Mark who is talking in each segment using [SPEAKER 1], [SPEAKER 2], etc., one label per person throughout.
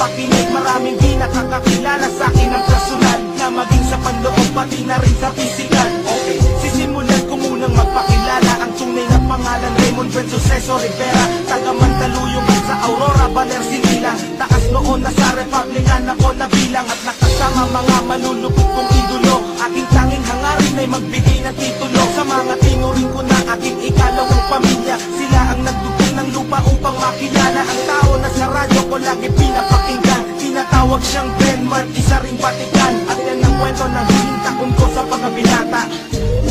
[SPEAKER 1] mapakinig. Maraming di nakakakilala sa akin ng personal, na maging sa panloob pati na rin sa physical. Okay, sisimulan ko munang magpakilala. Ang tunay na pangalan Raymond Ben Suceso Rivera, taga Mandaluyong sa Aurora, Baler, Sinila. Taas noon na sa Republican ako nabilang, at nakasama mga malulupot kong idolo. Aking tanging hangarin ay magbigay ng titulo sa mga tinuring ko na aking ikalawang pamilya. Sila ang nagdugtong ng lupa upang makilala ang tao na sa radyo ko lagi pinapakinggan. Tinatawag siyang Ben Mark, isa ring batikan. At yan ang kwento ng hinintakon ko sa pagkabinata,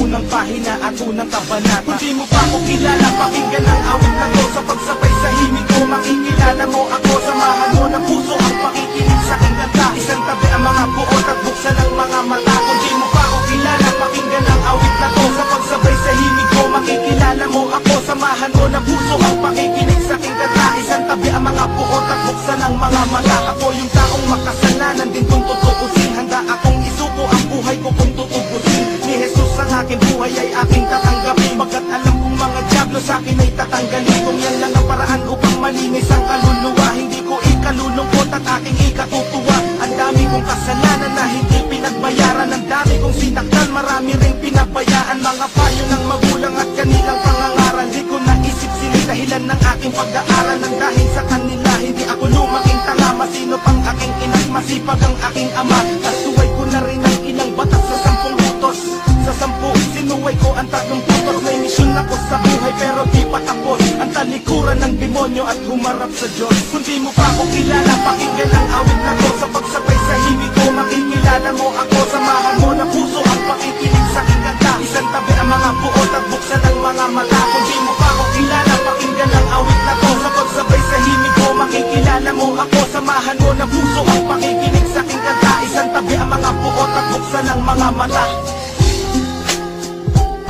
[SPEAKER 1] unang pahina at unang kabanata. Kung di mo pa ako kilala, pakinggan ang awit na to. Sa pagsabay sa himig ko, makikilala mo ako. Samahan mo ng puso ang pakikinig sa aking kanta. Isang tabi ang mga buot at buksan ang mga mata. Kung di mo pa ako kilala, pakinggan ang awit na to. Sa pagsabay sa himig ko, makikilala mo ako. Samahan mo ng puso ang pakikinig sa aking kanta. Isang tabi ang mga buot at buksan ang mga mata. Ako yung taong makasalanan din kung tutuusin. Handa akong isuko ang buhay ko kung tutubusin. Ni Jesus ang aking buhay ay aking tatanggapin. Bagkat alam kong mga diablo sa akin ay tatanggalin. Kung yan lang ang paraan upang malinis ang kaluluwa, hindi ko ikalulungkot at aking ikatutuwa. Ang dami kong kasalanan na hindi pinagbayaran. Ang dami kong sinaktan, marami ring pinabayaan. Mga payo ng magulang at kanilang pangangaral, di ko naisip sila dahilan ng aking pag-aaral. Nang dahil sa kanila, hindi ako lumaking tanga. Masino pang aking ina't masipag ang aking ama. Nasuway ko na rin ang ilang batas sa 10 utos. Sa 10, sinuway ko ang 3 putos. May misyon ako sa buhay pero di pa tapos. Ang talikuran ng demonyo at humarap sa Diyos. Kung di mo pa ako kilala, pakinggan ang awit na to. Sa pagsabay sa himig ko, makikilala mo ako. Samahan mo ng puso ang pakikinig sa aking kanta. Isang tabi ang mga buot at buksan ang mga mata. Kung di mo pa ako kilala, pakinggan ang awit na to. Sa pagsabay sa himig ko, makikilala mo ako. Samahan mo ng puso ang pakikinig sa aking kanta. Isang tabi ang mga buot at buksan ang mga mata.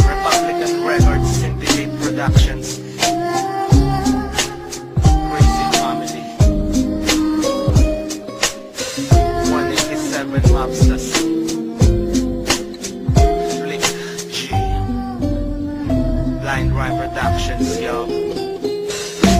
[SPEAKER 1] Republican Records, Syndicate Productions, Crazy Family, 187 Mobsters, Flick G, Blind Rhyme Productions, yo.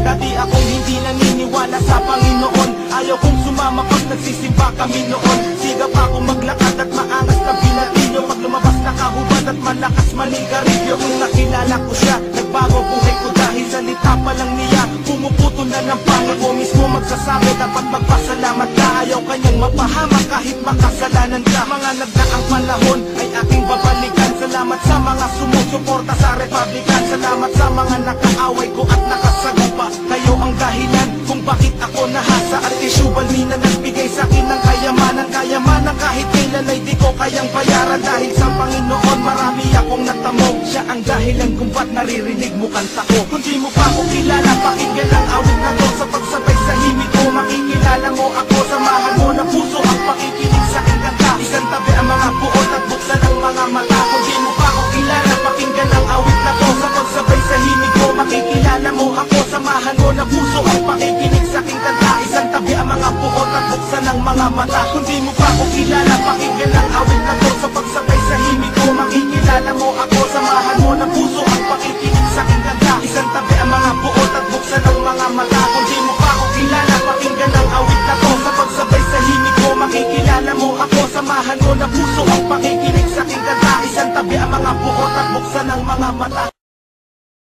[SPEAKER 1] Dati akong hindi naniniwala sa Panginoon. Ayaw kong sumama pag nagsisimba kami noon. Siga pa akong maglakad at maangas na binatilyo. Pag lumabas nakahubad at malakas manigarilyo. Kung nakilala ko siya, nagbago buhay ko dahil salita pa lang niya. Pumuputo na ng pangit ko mismo magsasabi. Dapat magpasalamat ka, ayaw kanyang mapahamak kahit makasalanan ka. Mga nagdaang panahon ay aking babalikan. Salamat sa mga sumusuporta sa Republican. Salamat sa mga nakaaway ko at nakasagupa. Kayo ang dahilan kung bakit ako nahasa. At isyubal na nagbigay sa akin ng kayamanan. Kayamanan kahit kailan ay di ko kayang bayaran. Dahil sa Panginoon marami akong natamo. Siya ang dahilan kung ba't naririnig mo kanta ko. Kung di mo pa ako kilala, pakinggan ang awit na to. Sa pagsabay sa himig ko, makikilala mo ako. Samahan mo ng puso ang pakikinig sa aking kanta. Isang tabi ang mga buot at buksan ang mga mata. Kung di mo pa ako kilala, pakinggan ang awit na to. Sa pagsabay sa himig ko, makikilala mo ako. Samahan mo ng puso ang pakikinig sa aking kanta. Isang tabi ang mga buot at buksan ang mga mata. Kung di mo pa ako kilala, pakinggan ang awit na to. Sa pagsabay sa himig ko, makikilala mo ako. Samahan mo ng puso ang pakikinig sa aking kanta. Isang tabi ang mga buot at buksan ang mga mata. Kung di mo pa ako kilala, pakinggan ang awit na to. Sa pagsabay sa himig ko, makikilala mo ako. Samahan mo ng puso ang pakikinig sa aking kanta. Isang tabi ang mga buot at buksan ang mga mata.